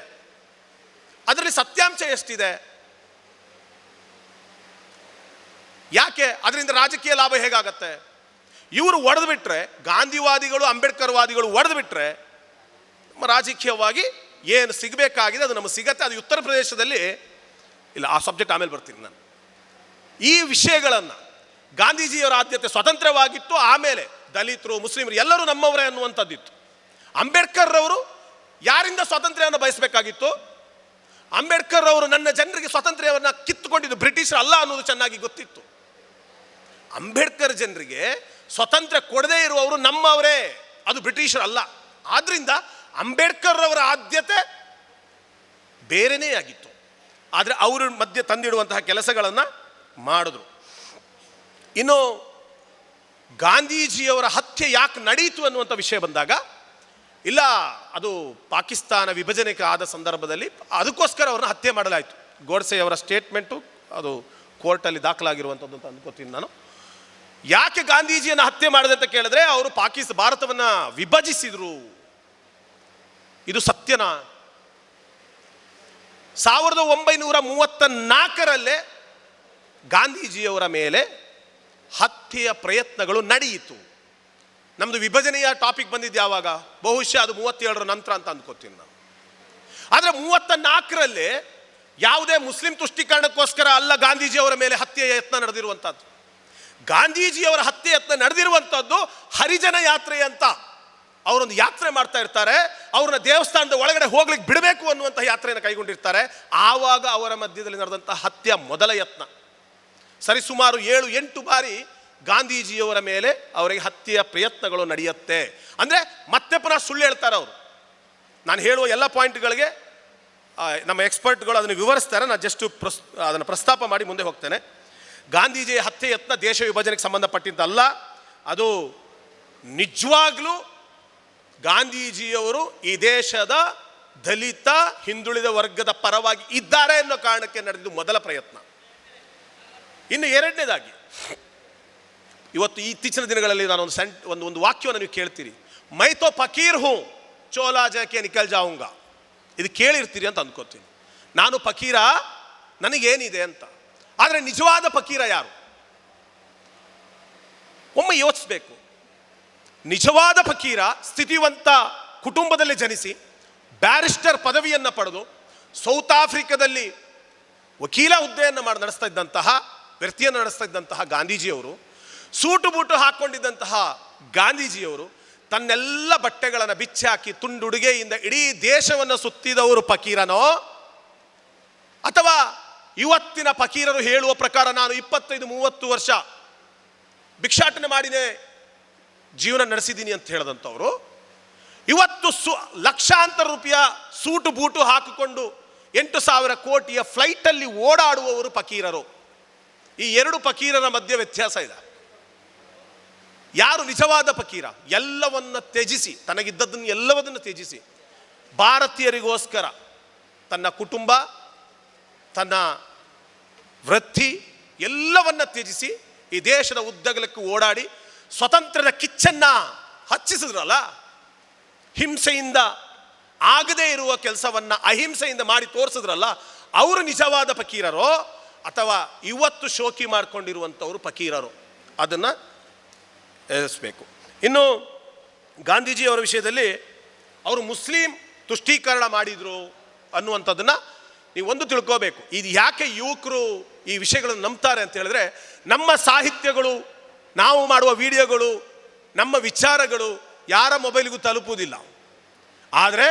ಅದರಲ್ಲಿ ಸತ್ಯಾಂಶ ಎಷ್ಟಿದೆ? ಯಾಕೆ ಅದರಿಂದ ರಾಜಕೀಯ ಲಾಭ ಹೇಗಾಗತ್ತೆ? ಇವರು ಒಡೆದು ಬಿಟ್ರೆ, ಗಾಂಧಿವಾದಿಗಳು ಅಂಬೇಡ್ಕರ್ವಾದಿಗಳು ಒಡೆದು ಬಿಟ್ರೆ ನಮ್ಮ ರಾಜಕೀಯವಾಗಿ ಏನು ಸಿಗಬೇಕಾಗಿದೆ ಅದು ನಮಗೆ ಸಿಗತ್ತೆ. ಅದು ಉತ್ತರ ಪ್ರದೇಶದಲ್ಲಿ ಇಲ್ಲ. ಆ ಸಬ್ಜೆಕ್ಟ್ ಆಮೇಲೆ ಬರ್ತೀನಿ ನಾನು. ಈ ವಿಷಯಗಳನ್ನು ಗಾಂಧೀಜಿಯವರ ಆದ್ಯತೆ ಸ್ವತಂತ್ರವಾಗಿತ್ತು, ಆಮೇಲೆ ದಲಿತರು ಮುಸ್ಲಿಮರು ಎಲ್ಲರೂ ನಮ್ಮವರೇ ಅನ್ನುವಂಥದ್ದಿತ್ತು. ಅಂಬೇಡ್ಕರ್ ಅವರು ಯಾರಿಂದ ಸ್ವಾತಂತ್ರ್ಯವನ್ನು ಬಯಸಬೇಕಾಗಿತ್ತು? ಅಂಬೇಡ್ಕರ್ ಅವರು ನನ್ನ ಜನರಿಗೆ ಸ್ವಾತಂತ್ರ್ಯವನ್ನು ಕಿತ್ತುಕೊಂಡಿದ್ದು ಬ್ರಿಟಿಷರು ಅಲ್ಲ ಅನ್ನೋದು ಚೆನ್ನಾಗಿ ಗೊತ್ತಿತ್ತು. ಅಂಬೇಡ್ಕರ್ ಜನರಿಗೆ ಸ್ವತಂತ್ರ ಕೊಡದೇ ಇರುವವರು ನಮ್ಮವರೇ, ಅದು ಬ್ರಿಟಿಷರಲ್ಲ. ಆದ್ರಿಂದ ಅಂಬೇಡ್ಕರ್ ಅವರ ಆದ್ಯತೆ ಬೇರೆನೇ ಆಗಿತ್ತು. ಆದರೆ ಅವರು ಮಧ್ಯೆ ತಂದಿಡುವಂತಹ ಕೆಲಸಗಳನ್ನು ಮಾಡಿದ್ರು. ಇನ್ನು ಗಾಂಧೀಜಿಯವರ ಹತ್ಯೆ ಯಾಕೆ ನಡೆಯಿತು ಅನ್ನುವಂಥ ವಿಷಯ ಬಂದಾಗ, ಇಲ್ಲ ಅದು ಪಾಕಿಸ್ತಾನ ವಿಭಜನೆಗೆ ಆದ ಸಂದರ್ಭದಲ್ಲಿ ಅದಕ್ಕೋಸ್ಕರ ಅವ್ರನ್ನ ಹತ್ಯೆ ಮಾಡಲಾಯಿತು. ಗೋಡ್ಸೆಯವರ ಸ್ಟೇಟ್ಮೆಂಟು ಅದು ಕೋರ್ಟಲ್ಲಿ ದಾಖಲಾಗಿರುವಂಥದ್ದು ಅಂತ ಅಂದ್ಕೋತೀನಿ ನಾನು. ಯಾಕೆ ಗಾಂಧೀಜಿಯನ್ನು ಹತ್ಯೆ ಮಾಡಿದೆ ಅಂತ ಕೇಳಿದ್ರೆ, ಅವರು ಭಾರತವನ್ನು ವಿಭಜಿಸಿದ್ರು. ಇದು ಸತ್ಯನಾ? 1934 ಗಾಂಧೀಜಿಯವರ ಮೇಲೆ ಹತ್ಯೆಯ ಪ್ರಯತ್ನಗಳು ನಡೆಯಿತು. ನಮ್ಮದು ವಿಭಜನೆಯ ಟಾಪಿಕ್ ಬಂದಿದ್ದು ಯಾವಾಗ? ಬಹುಶಃ ಅದು 37ರ ನಂತರ ಅಂತ ಅಂದ್ಕೋತೀನಿ ನಾನು. ಆದರೆ 34ರಲ್ಲಿ ಯಾವುದೇ ಮುಸ್ಲಿಂ ತುಷ್ಟೀಕರಣಕ್ಕೋಸ್ಕರ ಅಲ್ಲ ಗಾಂಧೀಜಿಯವರ ಮೇಲೆ ಹತ್ಯೆಯ ಯತ್ನ ನಡೆದಿರುವಂಥದ್ದು. ಗಾಂಧೀಜಿಯವರ ಹತ್ಯೆ ಯತ್ನ ನಡೆದಿರುವಂಥದ್ದು ಹರಿಜನ ಯಾತ್ರೆ ಅಂತ. ಅವರೊಂದು ಯಾತ್ರೆ ಮಾಡ್ತಾ ಇರ್ತಾರೆ, ಅವ್ರನ್ನ ದೇವಸ್ಥಾನದ ಒಳಗಡೆ ಹೋಗ್ಲಿಕ್ಕೆ ಬಿಡಬೇಕು ಅನ್ನುವಂಥ ಯಾತ್ರೆಯನ್ನು ಕೈಗೊಂಡಿರ್ತಾರೆ. ಆವಾಗ ಅವರ ಮಧ್ಯದಲ್ಲಿ ನಡೆದಂಥ ಹತ್ಯೆ ಮೊದಲ ಯತ್ನ. ಸರಿಸುಮಾರು 7-8 ಬಾರಿ ಗಾಂಧೀಜಿಯವರ ಮೇಲೆ ಅವರಿಗೆ ಹತ್ಯೆಯ ಪ್ರಯತ್ನಗಳು ನಡೆಯುತ್ತೆ. ಅಂದರೆ ಮತ್ತೆ ಪುನಃ ಸುಳ್ಳು ಹೇಳ್ತಾರೆ ಅವರು. ನಾನು ಹೇಳುವ ಎಲ್ಲ ಪಾಯಿಂಟ್ಗಳಿಗೆ ನಮ್ಮ ಎಕ್ಸ್ಪರ್ಟ್ಗಳು ಅದನ್ನು ವಿವರಿಸ್ತಾರೆ. ನಾನು ಜಸ್ಟ್ ಅದನ್ನು ಪ್ರಸ್ತಾಪ ಮಾಡಿ ಮುಂದೆ ಹೋಗ್ತೇನೆ. ಗಾಂಧೀಜಿಯ ಹತ್ಯೆ ಯತ್ನ ದೇಶ ವಿಭಜನೆಗೆ ಸಂಬಂಧಪಟ್ಟಿದ್ದಲ್ಲ. ಅದು ನಿಜವಾಗ್ಲೂ ಗಾಂಧೀಜಿಯವರು ಈ ದೇಶದ ದಲಿತ ಹಿಂದುಳಿದ ವರ್ಗದ ಪರವಾಗಿ ಇದ್ದಾರೆ ಅನ್ನೋ ಕಾರಣಕ್ಕೆ ನಡೆದಿದ್ದು ಮೊದಲ ಪ್ರಯತ್ನ. ಇನ್ನು ಎರಡನೇದಾಗಿ, ಇವತ್ತು ಇತ್ತೀಚಿನ ದಿನಗಳಲ್ಲಿ ನಾನು ಒಂದು ವಾಕ್ಯವನ್ನು ನೀವು ಕೇಳ್ತೀರಿ, ಮೈ ತೋ ಫಕೀರ್ ಹೂ ಚೋಲಾ ಜಾಕೆ ನಿಕಲ್ ಜಾವುಂಗ. ಇದು ಕೇಳಿರ್ತೀರಿ ಅಂತ ಅಂದ್ಕೋತೀನಿ. ನಾನು ಫಕೀರ, ನನಗೇನಿದೆ ಅಂತ. ಆದರೆ ನಿಜವಾದ ಫಕೀರ ಯಾರು? ಒಮ್ಮೆ ಯೋಚಿಸ್ಬೇಕು. ನಿಜವಾದ ಫಕೀರ ಸ್ಥಿತಿವಂತ ಕುಟುಂಬದಲ್ಲಿ ಜನಿಸಿ ಬ್ಯಾರಿಸ್ಟರ್ ಪದವಿಯನ್ನು ಪಡೆದು ಸೌತ್ ಆಫ್ರಿಕಾದಲ್ಲಿ ವಕೀಲ ಹುದ್ದೆಯನ್ನು ನಡೆಸ್ತಾ ಇದ್ದಂತಹ ವ್ಯಕ್ತಿಯನ್ನು ನಡೆಸ್ತಾ ಇದ್ದಂತಹ ಗಾಂಧೀಜಿಯವರು, ಸೂಟು ಬೂಟು ಹಾಕ್ಕೊಂಡಿದ್ದಂತಹ ಗಾಂಧೀಜಿಯವರು ತನ್ನೆಲ್ಲ ಬಟ್ಟೆಗಳನ್ನು ಬಿಚ್ಚಿ ಹಾಕಿ ತುಂಡುಡುಗೆಯಿಂದ ಇಡೀ ದೇಶವನ್ನು ಸುತ್ತಿದವರು ಫಕೀರನೋ, ಅಥವಾ ಇವತ್ತಿನ ಫಕೀರರು ಹೇಳುವ ಪ್ರಕಾರ ನಾನು 25-30 ವರ್ಷ ಭಿಕ್ಷಾಟನೆ ಮಾಡಿನೇ ಜೀವನ ನಡೆಸಿದ್ದೀನಿ ಅಂತ ಹೇಳಿದಂಥವ್ರು ಇವತ್ತು ಲಕ್ಷಾಂತರ ರೂಪಾಯಿ ಸೂಟು ಬೂಟು ಹಾಕಿಕೊಂಡು 8,000 ಕೋಟಿಯ ಫ್ಲೈಟಲ್ಲಿ ಓಡಾಡುವವರು ಫಕೀರರು. ಈ ಎರಡು ಫಕೀರರ ಮಧ್ಯೆ ವ್ಯತ್ಯಾಸ ಇದೆ. ಯಾರು ನಿಜವಾದ ಫಕೀರ? ಎಲ್ಲವನ್ನ ತ್ಯಜಿಸಿ, ತನಗಿದ್ದದನ್ನು ಎಲ್ಲವನ್ನೂ ತ್ಯಜಿಸಿ ಭಾರತೀಯರಿಗೋಸ್ಕರ ತನ್ನ ಕುಟುಂಬ, ತನ್ನ ವೃತ್ತಿ ಎಲ್ಲವನ್ನ ತ್ಯಜಿಸಿ ಈ ದೇಶದ ಉದ್ದಗಲಕ್ಕೂ ಓಡಾಡಿ ಸ್ವತಂತ್ರದ ಕಿಚ್ಚನ್ನ ಹಚ್ಚಿಸಿದ್ರಲ್ಲ. ಹಿಂಸೆಯಿಂದ ಆಗದೇ ಇರುವ ಕೆಲಸವನ್ನ ಅಹಿಂಸೆಯಿಂದ ಮಾಡಿ ತೋರಿಸಿದ್ರಲ್ಲ, ಅವರು ನಿಜವಾದ ಫಕೀರರೋ ಅಥವಾ ಇವತ್ತು ಶೋಕಿ ಮಾಡಿಕೊಂಡಿರುವಂಥವರು ಫಕೀರರು? ಅದನ್ನು ಎದುರಿಸಬೇಕು. ಇನ್ನು ಗಾಂಧೀಜಿಯವರ ವಿಷಯದಲ್ಲಿ ಅವರು ಮುಸ್ಲಿಂ ತುಷ್ಟೀಕರಣ ಮಾಡಿದರು ಅನ್ನುವಂಥದ್ದನ್ನು ನೀವು ಒಂದು ತಿಳ್ಕೋಬೇಕು. ಇದು ಯಾಕೆ ಯುವಕರು ಈ ವಿಷಯಗಳನ್ನು ನಂಬ್ತಾರೆ ಅಂತ ಹೇಳಿದ್ರೆ, ನಮ್ಮ ಸಾಹಿತ್ಯಗಳು, ನಾವು ಮಾಡುವ ವಿಡಿಯೋಗಳು, ನಮ್ಮ ವಿಚಾರಗಳು ಯಾರ ಮೊಬೈಲಿಗೂ ತಲುಪುವುದಿಲ್ಲ. ಆದರೆ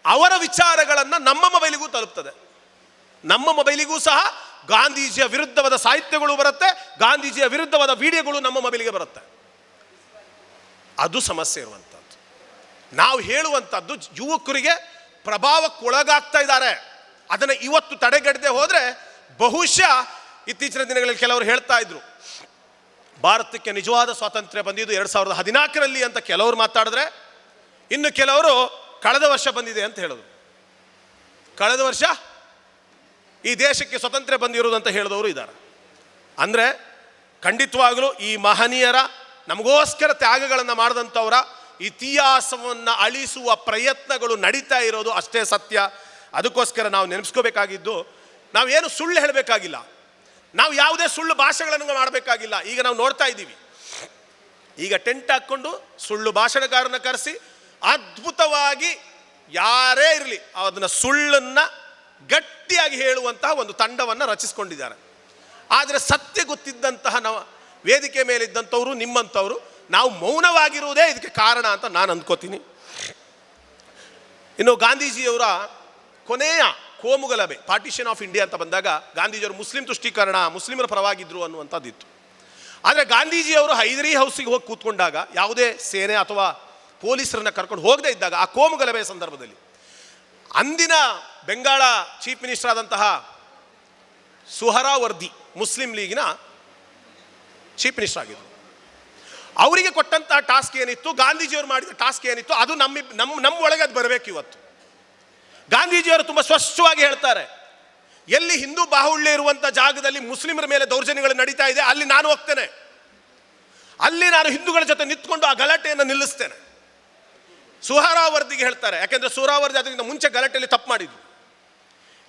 ಅವರ ವಿಚಾರಗಳನ್ನು ನಮ್ಮ ಮೊಬೈಲಿಗೂ ತಲುಪ್ತದೆ. ನಮ್ಮ ಮೊಬೈಲಿಗೂ ಸಹ ಗಾಂಧೀಜಿಯ ವಿರುದ್ಧವಾದ ಸಾಹಿತ್ಯಗಳು ಬರುತ್ತೆ, ಗಾಂಧೀಜಿಯ ವಿರುದ್ಧವಾದ ವಿಡಿಯೋಗಳು ನಮ್ಮ ಮೊಬೈಲಿಗೆ ಬರುತ್ತೆ. ಅದು ಸಮಸ್ಯೆ ಇರುವಂಥದ್ದು. ನಾವು ಹೇಳುವಂಥದ್ದು ಯುವಕರಿಗೆ ಪ್ರಭಾವಕ್ಕೊಳಗಾಗ್ತಾ ಇದ್ದಾರೆ. ಅದನ್ನು ಇವತ್ತು ತಡೆಗಟ್ಟದೆ ಹೋದರೆ ಬಹುಶಃ ಇತ್ತೀಚಿನ ದಿನಗಳಲ್ಲಿ ಕೆಲವರು ಹೇಳ್ತಾ ಇದ್ರು, ಭಾರತಕ್ಕೆ ನಿಜವಾದ ಸ್ವಾತಂತ್ರ್ಯ ಬಂದಿದ್ದು 2014ರಲ್ಲಿ ಅಂತ ಕೆಲವರು ಮಾತಾಡಿದ್ರೆ, ಇನ್ನು ಕೆಲವರು ಕಳೆದ ವರ್ಷ ಬಂದಿದೆ ಅಂತ ಹೇಳಿದ್ರು. ಕಳೆದ ವರ್ಷ ಈ ದೇಶಕ್ಕೆ ಸ್ವಾತಂತ್ರ್ಯ ಬಂದಿರುವುದು ಅಂತ ಹೇಳಿದವರು ಇದ್ದಾರೆ. ಅಂದರೆ ಖಂಡಿತವಾಗಲೂ ಈ ಮಹನೀಯರ, ನಮಗೋಸ್ಕರ ತ್ಯಾಗಗಳನ್ನು ಮಾಡಿದಂಥವರ ಇತಿಹಾಸವನ್ನು ಅಳಿಸುವ ಪ್ರಯತ್ನಗಳು ನಡೀತಾ ಇರೋದು ಅಷ್ಟೇ ಸತ್ಯ. ಅದಕ್ಕೋಸ್ಕರ ನಾವು ನೆನೆಸ್ಕೋಬೇಕಾಗಿದ್ದು, ನಾವೇನು ಸುಳ್ಳು ಹೇಳಬೇಕಾಗಿಲ್ಲ, ನಾವು ಯಾವುದೇ ಸುಳ್ಳು ಭಾಷೆಗಳನ್ನು ಮಾಡಬೇಕಾಗಿಲ್ಲ. ಈಗ ನಾವು ನೋಡ್ತಾ ಇದ್ದೀವಿ, ಈಗ ಟೆಂಟ್ ಹಾಕ್ಕೊಂಡು ಸುಳ್ಳು ಭಾಷಣಕಾರನ ಕರೆಸಿ ಅದ್ಭುತವಾಗಿ ಯಾರೇ ಇರಲಿ ಅದನ್ನು ಸುಳ್ಳನ್ನು ಗಟ್ಟಿಯಾಗಿ ಹೇಳುವಂತಹ ಒಂದು ತಂಡವನ್ನು ರಚಿಸಿಕೊಂಡಿದ್ದಾರೆ. ಆದರೆ ಸತ್ಯ ಗೊತ್ತಿದ್ದಂತಹ ವೇದಿಕೆ ಮೇಲಿದ್ದಂಥವರು ನಿಮ್ಮಂಥವರು ನಾವು ಮೌನವಾಗಿರುವುದೇ ಇದಕ್ಕೆ ಕಾರಣ ಅಂತ ನಾನು ಅಂದ್ಕೋತೀನಿ. ಇನ್ನು ಗಾಂಧೀಜಿಯವರ ಕೊನೆಯ ಕೋಮುಗಲಭೆ ಪಾರ್ಟಿಷನ್ ಆಫ್ ಇಂಡಿಯಾ ಅಂತ ಬಂದಾಗ ಗಾಂಧೀಜಿಯವರು ಮುಸ್ಲಿಂ ತುಷ್ಟೀಕರಣ, ಮುಸ್ಲಿಮರ ಪರವಾಗಿದ್ದರು ಅನ್ನುವಂಥದ್ದಿತ್ತು. ಆದರೆ ಗಾಂಧೀಜಿಯವರು ಹೈದರಿ ಹೌಸಿಗೆ ಹೋಗಿ ಕೂತ್ಕೊಂಡಾಗ ಯಾವುದೇ ಸೇನೆ ಅಥವಾ ಪೊಲೀಸರನ್ನ ಕರ್ಕೊಂಡು ಹೋಗದೇ ಇದ್ದಾಗ ಆ ಕೋಮುಗಲಭೆಯ ಸಂದರ್ಭದಲ್ಲಿ ಅಂದಿನ ಬೆಂಗಾಳ ಚೀಫ್ ಮಿನಿಸ್ಟರ್ ಆದಂತಹ ಸುಹರಾವರ್ದಿ ಮುಸ್ಲಿಂ ಲೀಗಿನ ಚೀಫ್ ಮಿನಿಸ್ಟರ್ ಆಗಿದ್ದರು. ಅವರಿಗೆ ಕೊಟ್ಟಂತಹ ಟಾಸ್ಕ್ ಏನಿತ್ತು, ಗಾಂಧೀಜಿಯವರು ಮಾಡಿದ ಟಾಸ್ಕ್ ಏನಿತ್ತು, ಅದು ನಮ್ಮ ಒಳಗೆ ಅದು ಬರಬೇಕು. ಇವತ್ತು ಗಾಂಧೀಜಿಯವರು ತುಂಬ ಸ್ಪಷ್ಟವಾಗಿ ಹೇಳ್ತಾರೆ, ಎಲ್ಲಿ ಹಿಂದೂ ಬಾಹುಳ್ಯ ಇರುವಂಥ ಜಾಗದಲ್ಲಿ ಮುಸ್ಲಿಮರ ಮೇಲೆ ದೌರ್ಜನ್ಯಗಳು ನಡೀತಾ ಇದೆ ಅಲ್ಲಿ ನಾನು ಹೋಗ್ತೇನೆ, ಅಲ್ಲಿ ನಾನು ಹಿಂದೂಗಳ ಜೊತೆ ನಿಂತ್ಕೊಂಡು ಆ ಗಲಾಟೆಯನ್ನು ನಿಲ್ಲಿಸ್ತೇನೆ. ಸುಹರಾವರ್ದಿಗೆ ಹೇಳ್ತಾರೆ, ಯಾಕೆಂದರೆ ಸುಹರಾವರ್ದಿ ಅದರಿಂದ ಮುಂಚೆ ಗಲಾಟೆಯಲ್ಲಿ ತಪ್ಪು ಮಾಡಿದ್ರು.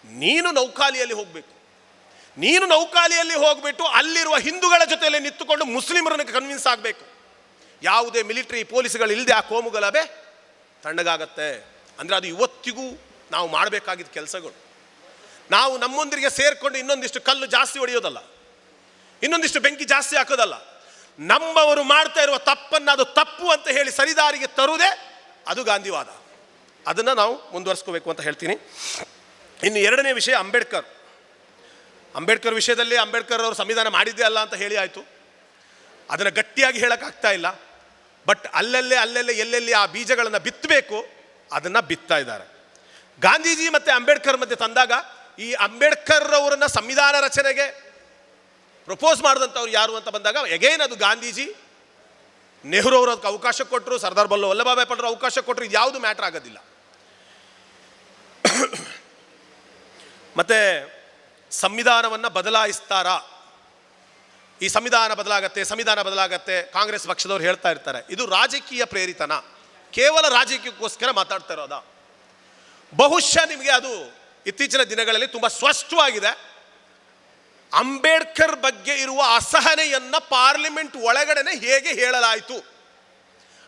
ನೀನು ನೌಕಾಲಿಯಲ್ಲಿ ಹೋಗಬೇಕು, ನೀನು ನೌಕಾಲಿಯಲ್ಲಿ ಹೋಗ್ಬಿಟ್ಟು ಅಲ್ಲಿರುವ ಹಿಂದೂಗಳ ಜೊತೆಯಲ್ಲಿ ನಿಂತುಕೊಂಡು ಮುಸ್ಲಿಮರನ್ನು ಕನ್ವಿನ್ಸ್ ಆಗಬೇಕು. ಯಾವುದೇ ಮಿಲಿಟರಿ ಪೊಲೀಸ್ಗಳು ಇಲ್ಲದೆ ಆ ಕೋಮುಗಲಭೆ ತಣ್ಣಗಾಗತ್ತೆ. ಅಂದರೆ ಅದು ಇವತ್ತಿಗೂ ನಾವು ಮಾಡಬೇಕಾಗಿದ್ದ ಕೆಲಸಗಳು. ನಾವು ನಮ್ಮೊಂದಿಗೆ ಸೇರಿಕೊಂಡು ಇನ್ನೊಂದಿಷ್ಟು ಕಲ್ಲು ಜಾಸ್ತಿ ಹೊಡೆಯೋದಲ್ಲ, ಇನ್ನೊಂದಿಷ್ಟು ಬೆಂಕಿ ಜಾಸ್ತಿ ಹಾಕೋದಲ್ಲ. ನಮ್ಮವರು ಮಾಡ್ತಾ ಇರುವ ತಪ್ಪನ್ನು ಅದು ತಪ್ಪು ಅಂತ ಹೇಳಿ ಸರಿದಾರಿಗೆ ತರುವುದೇ ಅದು ಗಾಂಧಿವಾದ. ಅದನ್ನು ನಾವು ಮುಂದುವರಿಸ್ಕೋಬೇಕು ಅಂತ ಹೇಳ್ತೀನಿ. ಇನ್ನು ಎರಡನೇ ವಿಷಯ ಅಂಬೇಡ್ಕರ್ ವಿಷಯದಲ್ಲಿ ಅಂಬೇಡ್ಕರ್ ಅವರು ಸಂವಿಧಾನ ಮಾಡಿದ್ದೇ ಅಲ್ಲ ಅಂತ ಹೇಳಿ ಆಯಿತು. ಅದನ್ನು ಗಟ್ಟಿಯಾಗಿ ಹೇಳೋಕ್ಕಾಗ್ತಾ ಇಲ್ಲ. ಬಟ್ ಅಲ್ಲಲ್ಲೇ ಎಲ್ಲೆಲ್ಲಿ ಆ ಬೀಜಗಳನ್ನು ಬಿತ್ತಬೇಕು ಅದನ್ನು ಬಿತ್ತಾ ಇದ್ದಾರೆ. ಗಾಂಧೀಜಿ ಮತ್ತು ಅಂಬೇಡ್ಕರ್ ಮಧ್ಯೆ ತಂದಾಗ ಈ ಅಂಬೇಡ್ಕರ್ ಅವರನ್ನು ಸಂವಿಧಾನ ರಚನೆಗೆ ಪ್ರಪೋಸ್ ಮಾಡಿದಂಥವ್ರು ಯಾರು ಅಂತ ಬಂದಾಗ ಎಗೈನ್ ಅದು ಗಾಂಧೀಜಿ. ನೆಹರು ಅವರು ಅದಕ್ಕೆ ಅವಕಾಶ ಕೊಟ್ಟರು, ಸರ್ದಾರ್ ವಲ್ಲಭಭಾಯಿ ಪಟೇಲ್ ಅವಕಾಶ ಕೊಟ್ಟರು. ಇದು ಯಾವುದು ಮ್ಯಾಟ್ರ್ ಆಗೋದಿಲ್ಲ. ಮತ್ತು ಸಂವಿಧಾನವನ್ನು ಬದಲಾಯಿಸ್ತಾರಾ, ಈ ಸಂವಿಧಾನ ಬದಲಾಗತ್ತೆ ಕಾಂಗ್ರೆಸ್ ಪಕ್ಷದವ್ರು ಹೇಳ್ತಾ ಇರ್ತಾರೆ. ಇದು ರಾಜಕೀಯ ಪ್ರೇರಿತನ, ಕೇವಲ ರಾಜಕೀಯಕ್ಕೋಸ್ಕರ ಮಾತಾಡ್ತಾ ಇರೋದ? ಬಹುಶಃ ನಿಮಗೆ ಅದು ಇತ್ತೀಚಿನ ದಿನಗಳಲ್ಲಿ ತುಂಬ ಸ್ಪಷ್ಟವಾಗಿದೆ. ಅಂಬೇಡ್ಕರ್ ಬಗ್ಗೆ ಇರುವ ಅಸಹನೆಯನ್ನು ಪಾರ್ಲಿಮೆಂಟ್ ಒಳಗಡೆನೆ ಹೇಗೆ ಹೇಳಲಾಯಿತು,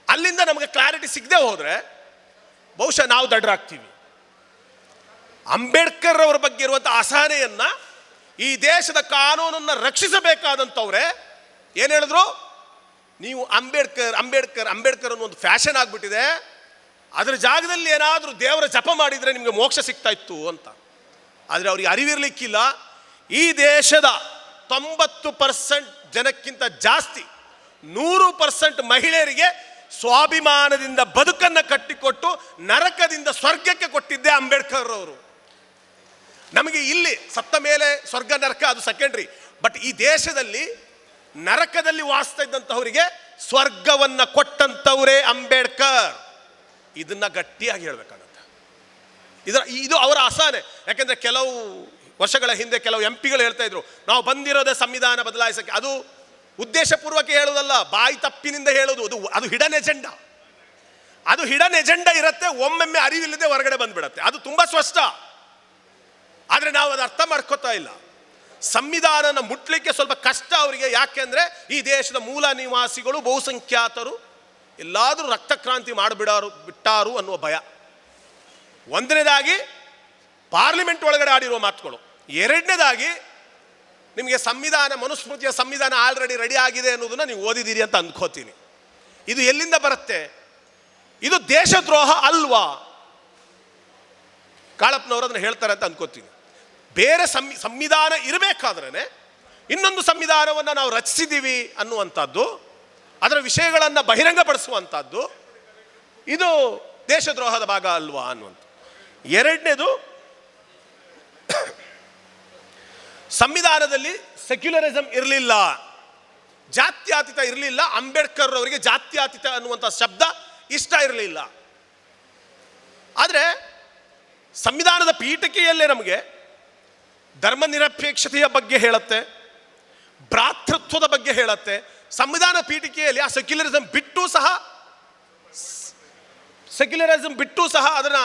ಅಲ್ಲಿಂದ ನಮಗೆ ಕ್ಲಾರಿಟಿ ಸಿಗದೆ ಹೋದರೆ ಬಹುಶಃ ನಾವು ದಡ್ಡರಾಗ್ತೀವಿ. ಅಂಬೇಡ್ಕರ್ ಅವರ ಬಗ್ಗೆ ಇರುವಂಥ ಅಸಹನೆಯನ್ನು ಈ ದೇಶದ ಕಾನೂನನ್ನು ರಕ್ಷಿಸಬೇಕಾದಂಥವ್ರೆ ಏನು ಹೇಳಿದ್ರು, ನೀವು ಅಂಬೇಡ್ಕರ್ ಅನ್ನೋ ಒಂದು ಫ್ಯಾಷನ್ ಆಗಿಬಿಟ್ಟಿದೆ, ಅದರ ಜಾಗದಲ್ಲಿ ಏನಾದರೂ ದೇವರ ಜಪ ಮಾಡಿದರೆ ನಿಮಗೆ ಮೋಕ್ಷ ಸಿಗ್ತಾ ಇತ್ತು ಅಂತ. ಆದರೆ ಅವ್ರಿಗೆ ಅರಿವಿರಲಿಕ್ಕಿಲ್ಲ, ಈ ದೇಶದ 90% ಜನಕ್ಕಿಂತ ಜಾಸ್ತಿ 100% ಮಹಿಳೆಯರಿಗೆ ಸ್ವಾಭಿಮಾನದಿಂದ ಬದುಕನ್ನು ಕಟ್ಟಿಕೊಟ್ಟು ನರಕದಿಂದ ಸ್ವರ್ಗಕ್ಕೆ ಕೊಟ್ಟಿದ್ದೇ ಅಂಬೇಡ್ಕರ್ ಅವರು. ನಮಗೆ ಇಲ್ಲಿ ಸತ್ತ ಮೇಲೆ ಸ್ವರ್ಗ ನರಕ ಅದು ಸೆಕೆಂಡ್ರಿ. ಬಟ್ ಈ ದೇಶದಲ್ಲಿ ನರಕದಲ್ಲಿ ವಾಸಿಸ್ತಾ ಇದ್ದಂಥವರಿಗೆ ಸ್ವರ್ಗವನ್ನು ಕೊಟ್ಟಂಥವರೇ ಅಂಬೇಡ್ಕರ್. ಇದನ್ನ ಗಟ್ಟಿಯಾಗಿ ಹೇಳ್ಬೇಕಾಗತ್ತೆ. ಇದು ಅವರ ಅಸಹನೆ. ಯಾಕೆಂದರೆ ಕೆಲವು ವರ್ಷಗಳ ಹಿಂದೆ ಕೆಲವು ಎಂಪಿಗಳು ಹೇಳ್ತಾ ಇದ್ರು, ನಾವು ಬಂದಿರೋದೇ ಸಂವಿಧಾನ ಬದಲಾಯಿಸಕ್ಕೆ. ಅದು ಉದ್ದೇಶಪೂರ್ವಕ ಹೇಳೋದಲ್ಲ, ಬಾಯಿ ತಪ್ಪಿನಿಂದ ಹೇಳೋದು. ಅದು ಹಿಡನ್ ಎಜೆಂಡಾ. ಅದು ಹಿಡನ್ ಎಜೆಂಡಾ ಇರುತ್ತೆ, ಒಮ್ಮೊಮ್ಮೆ ಅರಿವಿಲ್ಲದೆ ಹೊರಗಡೆ ಬಂದ್ಬಿಡತ್ತೆ. ಅದು ತುಂಬ ಸ್ಪಷ್ಟ. ಆದರೆ ನಾವು ಅದು ಅರ್ಥ ಮಾಡ್ಕೋತಾ ಇಲ್ಲ. ಸಂವಿಧಾನನ ಮುಟ್ಲಿಕ್ಕೆ ಸ್ವಲ್ಪ ಕಷ್ಟ ಅವರಿಗೆ. ಯಾಕೆಂದರೆ ಈ ದೇಶದ ಮೂಲ ನಿವಾಸಿಗಳು ಬಹುಸಂಖ್ಯಾತರು ಎಲ್ಲಾದರೂ ರಕ್ತಕ್ರಾಂತಿ ಬಿಟ್ಟಾರು ಅನ್ನುವ ಭಯ. ಒಂದನೇದಾಗಿ ಪಾರ್ಲಿಮೆಂಟ್ ಒಳಗಡೆ ಆಡಿರುವ ಮಾತುಗಳು. ಎರಡನೇದಾಗಿ ನಿಮಗೆ ಮನುಸ್ಮೃತಿಯ ಸಂವಿಧಾನ ಆಲ್ರೆಡಿ ರೆಡಿ ಆಗಿದೆ ಅನ್ನೋದನ್ನ ನೀವು ಓದಿದ್ದೀರಿ ಅಂತ ಅಂದ್ಕೋತೀನಿ. ಇದು ಎಲ್ಲಿಂದ ಬರುತ್ತೆ? ಇದು ದೇಶದ್ರೋಹ ಅಲ್ವಾ? ಕಾಳಪ್ಪನವರು ಅದನ್ನು ಹೇಳ್ತಾರೆ ಅಂತ ಅಂದ್ಕೋತೀನಿ. ಬೇರೆ ಸಂವಿಧಾನ ಇರಬೇಕಾದ್ರೇ ಇನ್ನೊಂದು ಸಂವಿಧಾನವನ್ನು ನಾವು ರಚಿಸಿದ್ದೀವಿ ಅನ್ನುವಂಥದ್ದು, ಅದರ ವಿಷಯಗಳನ್ನು ಬಹಿರಂಗಪಡಿಸುವಂಥದ್ದು, ಇದು ದೇಶದ್ರೋಹದ ಭಾಗ ಅಲ್ವಾ ಅನ್ನುವಂಥ. ಎರಡನೇದು, ಸಂವಿಧಾನದಲ್ಲಿ ಸೆಕ್ಯುಲರಿಸಮ್ ಇರಲಿಲ್ಲ, ಜಾತ್ಯತೀತ ಇರಲಿಲ್ಲ. ಅಂಬೇಡ್ಕರ್ ಅವರಿಗೆ ಜಾತ್ಯತೀತ ಅನ್ನುವಂಥ ಶಬ್ದ ಇಷ್ಟ ಇರಲಿಲ್ಲ. ಆದರೆ ಸಂವಿಧಾನದ ಪೀಠಿಕೆಯಲ್ಲೇ ನಮಗೆ ಧರ್ಮ ನಿರಪೇಕ್ಷತೆಯ ಬಗ್ಗೆ ಹೇಳುತ್ತೆ, ಭ್ರಾತೃತ್ವದ ಬಗ್ಗೆ ಹೇಳುತ್ತೆ. ಸಂವಿಧಾನ ಪೀಠಿಕೆಯಲ್ಲಿ ಆ ಸೆಕ್ಯುಲರಿಸಮ್ ಬಿಟ್ಟು ಸಹ ಅದನ್ನು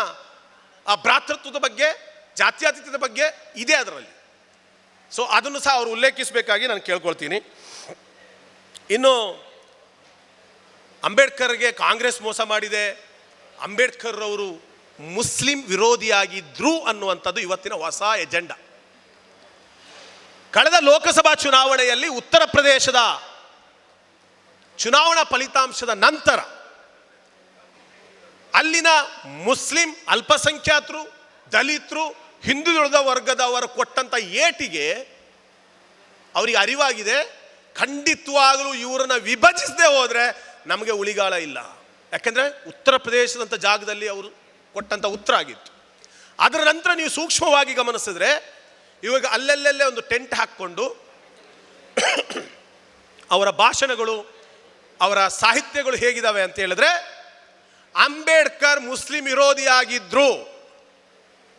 ಆ ಭ್ರಾತೃತ್ವದ ಬಗ್ಗೆ, ಜಾತ್ಯತೀತದ ಬಗ್ಗೆ ಇದೆ ಅದರಲ್ಲಿ. ಸೊ ಅದನ್ನು ಸಹ ಅವರು ಉಲ್ಲೇಖಿಸಬೇಕಾಗಿ ನಾನು ಕೇಳ್ಕೊಳ್ತೀನಿ. ಇನ್ನು ಅಂಬೇಡ್ಕರ್ಗೆ ಕಾಂಗ್ರೆಸ್ ಮೋಸ ಮಾಡಿದೆ, ಅಂಬೇಡ್ಕರ್ ಅವರು ಮುಸ್ಲಿಂ ವಿರೋಧಿಯಾಗಿದ್ರು ಅನ್ನುವಂಥದ್ದು ಇವತ್ತಿನ ಹೊಸ ಎಜೆಂಡಾ. ಕಳೆದ ಲೋಕಸಭಾ ಚುನಾವಣೆಯಲ್ಲಿ ಉತ್ತರ ಪ್ರದೇಶದ ಚುನಾವಣಾ ಫಲಿತಾಂಶದ ನಂತರ ಅಲ್ಲಿನ ಮುಸ್ಲಿಂ ಅಲ್ಪಸಂಖ್ಯಾತರು, ದಲಿತರು, ಹಿಂದುಳಿದ ವರ್ಗದವರು ಕೊಟ್ಟಂಥ ಏಟಿಗೆ ಅವರಿಗೆ ಅರಿವಾಗಿದೆ, ಖಂಡಿತವಾಗಲೂ ಇವರನ್ನು ವಿಭಜಿಸದೆ ಹೋದರೆ ನಮಗೆ ಉಳಿಗಾಲ ಇಲ್ಲ. ಯಾಕೆಂದರೆ ಉತ್ತರ ಪ್ರದೇಶದಂಥ ಜಾಗದಲ್ಲಿ ಅವರು ಕೊಟ್ಟಂಥ ಉತ್ತರ ಆಗಿತ್ತು. ಅದರ ನಂತರ ನೀವು ಸೂಕ್ಷ್ಮವಾಗಿ ಗಮನಿಸಿದ್ರೆ ಇವಾಗ ಅಲ್ಲೆಲ್ಲೆಲ್ಲೇ ಒಂದು ಟೆಂಟ್ ಹಾಕ್ಕೊಂಡು ಅವರ ಭಾಷಣಗಳು, ಅವರ ಸಾಹಿತ್ಯಗಳು ಹೇಗಿದ್ದಾವೆ ಅಂತ ಹೇಳಿದ್ರೆ, ಅಂಬೇಡ್ಕರ್ ಮುಸ್ಲಿಂ ವಿರೋಧಿಯಾಗಿದ್ರು,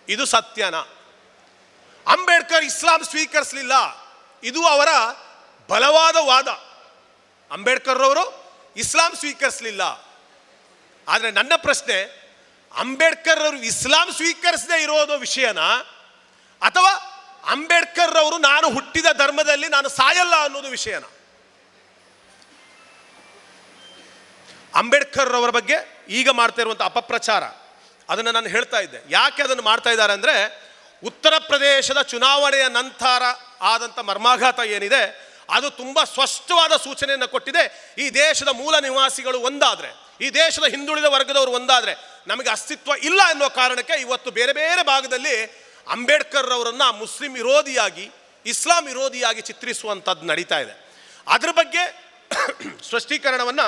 ಇದು ಸತ್ಯನಾ? ಅಂಬೇಡ್ಕರ್ ಇಸ್ಲಾಂ ಸ್ವೀಕರಿಸಲಿಲ್ಲ, ಇದು ಅವರ ಬಲವಾದ ವಾದ. ಅಂಬೇಡ್ಕರ್ ಅವರು ಇಸ್ಲಾಂ ಸ್ವೀಕರಿಸಲಿಲ್ಲ. ಆದರೆ ನನ್ನ ಪ್ರಶ್ನೆ, ಅಂಬೇಡ್ಕರ್ ಅವರು ಇಸ್ಲಾಂ ಸ್ವೀಕರಿಸದೇ ಇರೋದು ವಿಷಯನಾ, ಅಥವಾ ಅಂಬೇಡ್ಕರ್ ಅವರು ನಾನು ಹುಟ್ಟಿದ ಧರ್ಮದಲ್ಲಿ ನಾನು ಸಾಯಲ್ಲ ಅನ್ನೋದು ವಿಷಯನಾ? ಅಂಬೇಡ್ಕರ್ ಅವರ ಬಗ್ಗೆ ಈಗ ಮಾಡ್ತಾ ಇರುವಂಥ ಅಪಪ್ರಚಾರ, ಅದನ್ನು ನಾನು ಹೇಳ್ತಾ ಇದ್ದೆ. ಯಾಕೆ ಅದನ್ನು ಮಾಡ್ತಾ ಇದ್ದಾರೆ ಅಂದರೆ, ಉತ್ತರ ಪ್ರದೇಶದ ಚುನಾವಣೆಯ ನಂತರ ಆದಂಥ ಮರ್ಮಾಘಾತ ಏನಿದೆ ಅದು ತುಂಬ ಸ್ಪಷ್ಟವಾದ ಸೂಚನೆಯನ್ನು ಕೊಟ್ಟಿದೆ. ಈ ದೇಶದ ಮೂಲ ನಿವಾಸಿಗಳು ಒಂದಾದರೆ, ಈ ದೇಶದ ಹಿಂದುಳಿದ ವರ್ಗದವರು ಒಂದಾದರೆ ನಮಗೆ ಅಸ್ತಿತ್ವ ಇಲ್ಲ ಎನ್ನುವ ಕಾರಣಕ್ಕೆ ಇವತ್ತು ಬೇರೆ ಬೇರೆ ಭಾಗದಲ್ಲಿ ಅಂಬೇಡ್ಕರ್ ಅವರನ್ನು ಮುಸ್ಲಿಂ ವಿರೋಧಿಯಾಗಿ, ಇಸ್ಲಾಂ ವಿರೋಧಿಯಾಗಿ ಚಿತ್ರಿಸುವಂಥದ್ದು ನಡೀತಾ ಇದೆ. ಅದರ ಬಗ್ಗೆ ಸ್ಪಷ್ಟೀಕರಣವನ್ನು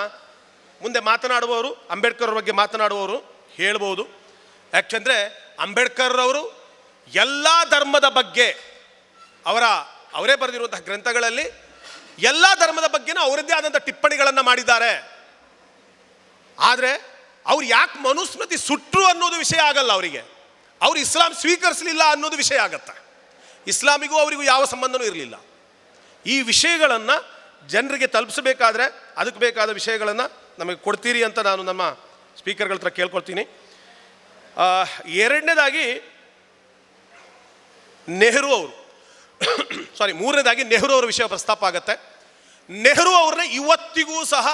ಮುಂದೆ ಮಾತನಾಡುವವರು, ಅಂಬೇಡ್ಕರ್ ಅವ್ರ ಬಗ್ಗೆ ಮಾತನಾಡುವವರು ಹೇಳ್ಬೋದು. ಯಾಕೆಂದರೆ ಅಂಬೇಡ್ಕರ್ ಅವರು ಎಲ್ಲ ಧರ್ಮದ ಬಗ್ಗೆ ಅವರೇ ಬರೆದಿರುವಂತಹ ಗ್ರಂಥಗಳಲ್ಲಿ ಎಲ್ಲ ಧರ್ಮದ ಬಗ್ಗೆನೂ ಅವರದ್ದೇ ಆದಂಥ ಟಿಪ್ಪಣಿಗಳನ್ನು ಮಾಡಿದ್ದಾರೆ. ಆದರೆ ಅವ್ರು ಯಾಕೆ ಮನುಸ್ಮೃತಿ ಸುಟ್ಟರು ಅನ್ನೋದು ವಿಷಯ ಆಗಲ್ಲ ಅವರಿಗೆ. ಅವರು ಇಸ್ಲಾಂ ಸ್ವೀಕರಿಸಲಿಲ್ಲ ಅನ್ನೋದು ವಿಷಯ ಆಗತ್ತೆ. ಇಸ್ಲಾಮಿಗೂ ಅವರಿಗೂ ಯಾವ ಸಂಬಂಧನೂ ಇರಲಿಲ್ಲ. ಈ ವಿಷಯಗಳನ್ನು ಜನರಿಗೆ ತಲುಪಿಸಬೇಕಾದ್ರೆ ಅದಕ್ಕೆ ಬೇಕಾದ ವಿಷಯಗಳನ್ನು ನಮಗೆ ಕೊಡ್ತೀರಿ ಅಂತ ನಾನು ನಮ್ಮ ಸ್ಪೀಕರ್ಗಳ ಹತ್ರ ಕೇಳ್ಕೊಳ್ತೀನಿ. ಎರಡನೇದಾಗಿ ನೆಹರು ಅವರು ಮೂರನೇದಾಗಿ ನೆಹರು ಅವರ ವಿಷಯ ಪ್ರಸ್ತಾಪ ಆಗುತ್ತೆ. ನೆಹರು ಅವ್ರನ್ನ ಇವತ್ತಿಗೂ ಸಹ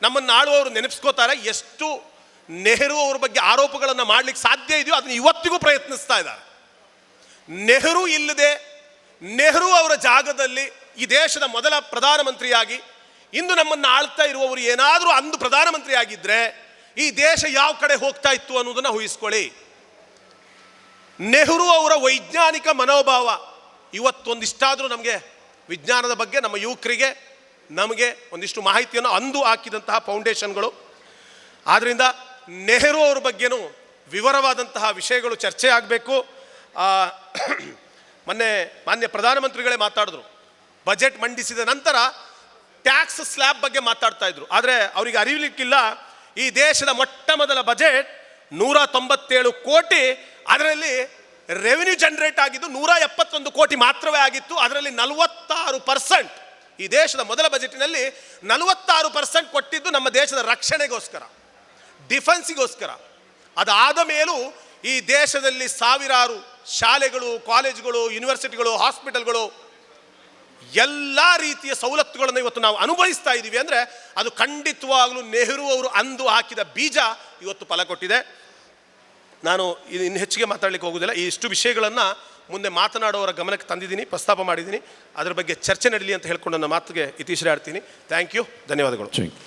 ನಮ್ಮನ್ನು ಆಳುವವರು ನೆನಪಿಸ್ಕೋತಾರೆ. ಎಷ್ಟು ನೆಹರು ಅವ್ರ ಬಗ್ಗೆ ಆರೋಪಗಳನ್ನು ಮಾಡಲಿಕ್ಕೆ ಸಾಧ್ಯ ಇದೆಯೋ ಅದನ್ನು ಇವತ್ತಿಗೂ ಪ್ರಯತ್ನಿಸ್ತಾ ಇದ್ದಾರೆ. ನೆಹರು ಇಲ್ಲದೆ, ನೆಹರು ಅವರ ಜಾಗದಲ್ಲಿ ಈ ದೇಶದ ಮೊದಲ ಪ್ರಧಾನಮಂತ್ರಿಯಾಗಿ ಇಂದು ನಮ್ಮನ್ನು ಆಳ್ತಾ ಇರುವವರು ಏನಾದರೂ ಅಂದು ಪ್ರಧಾನಮಂತ್ರಿ ಆಗಿದ್ದರೆ ಈ ದೇಶ ಯಾವ ಕಡೆ ಹೋಗ್ತಾ ಇತ್ತು ಅನ್ನೋದನ್ನು ಊಹಿಸ್ಕೊಳ್ಳಿ. ನೆಹರು ಅವರ ವೈಜ್ಞಾನಿಕ ಮನೋಭಾವ ಇವತ್ತೊಂದಿಷ್ಟಾದರೂ ನಮಗೆ ವಿಜ್ಞಾನದ ಬಗ್ಗೆ, ನಮ್ಮ ಯುವಕರಿಗೆ ನಮಗೆ ಒಂದಿಷ್ಟು ಮಾಹಿತಿಯನ್ನು ಅಂದು ಹಾಕಿದಂತಹ ಫೌಂಡೇಶನ್ಗಳು. ಆದ್ದರಿಂದ ನೆಹರು ಅವ್ರ ಬಗ್ಗೆನೂ ವಿವರವಾದಂತಹ ವಿಷಯಗಳು ಚರ್ಚೆ ಆಗಬೇಕು. ಮೊನ್ನೆ ಮಾನ್ಯ ಪ್ರಧಾನಮಂತ್ರಿಗಳೇ ಮಾತಾಡಿದ್ರು, ಬಜೆಟ್ ಮಂಡಿಸಿದ ನಂತರ ಟ್ಯಾಕ್ಸ್ ಸ್ಲ್ಯಾಬ್ ಬಗ್ಗೆ ಮಾತಾಡ್ತಾ ಇದ್ರು. ಆದರೆ ಅವರಿಗೆ ಅರಿಯಲಿಕ್ಕಿಲ್ಲ, ಈ ದೇಶದ ಮೊಟ್ಟ ಮೊದಲ ಬಜೆಟ್ 197 ಕೋಟಿ, ಅದರಲ್ಲಿ ರೆವಿನ್ಯೂ ಜನರೇಟ್ ಆಗಿದ್ದು 171 ಕೋಟಿ ಮಾತ್ರವೇ ಆಗಿತ್ತು. ಅದರಲ್ಲಿ 46% ಈ ದೇಶದ ಮೊದಲ ಬಜೆಟಿನಲ್ಲಿ 46% ಕೊಟ್ಟಿದ್ದು ನಮ್ಮ ದೇಶದ ರಕ್ಷಣೆಗೋಸ್ಕರ, ಡಿಫೆನ್ಸಿಗೋಸ್ಕರ. ಅದಾದ ಮೇಲೂ ಈ ದೇಶದಲ್ಲಿ ಸಾವಿರಾರು ಶಾಲೆಗಳು, ಕಾಲೇಜುಗಳು, ಯೂನಿವರ್ಸಿಟಿಗಳು, ಹಾಸ್ಪಿಟಲ್ಗಳು, ಎಲ್ಲ ರೀತಿಯ ಸವಲತ್ತುಗಳನ್ನು ಇವತ್ತು ನಾವು ಅನುಭವಿಸ್ತಾ ಇದ್ದೀವಿ. ಅಂದರೆ ಅದು ಖಂಡಿತವಾಗಲೂ ನೆಹರು ಅವರು ಅಂದು ಹಾಕಿದ ಬೀಜ ಇವತ್ತು ಫಲ ಕೊಟ್ಟಿದೆ. ನಾನು ಇನ್ನು ಹೆಚ್ಚಿಗೆ ಮಾತಾಡಲಿಕ್ಕೆ ಹೋಗೋದಿಲ್ಲ. ಈ ಇಷ್ಟು ವಿಷಯಗಳನ್ನು ಮುಂದೆ ಮಾತನಾಡುವವರ ಗಮನಕ್ಕೆ ತಂದಿದ್ದೀನಿ, ಪ್ರಸ್ತಾಪ ಮಾಡಿದ್ದೀನಿ. ಅದರ ಬಗ್ಗೆ ಚರ್ಚೆ ನಡೀಲಿ ಅಂತ ಹೇಳ್ಕೊಂಡು ನನ್ನ ಮಾತಿಗೆ ಇತಿಶ್ರೀ ಆಡ್ತೀನಿ. ಥ್ಯಾಂಕ್ ಯು, ಧನ್ಯವಾದಗಳು.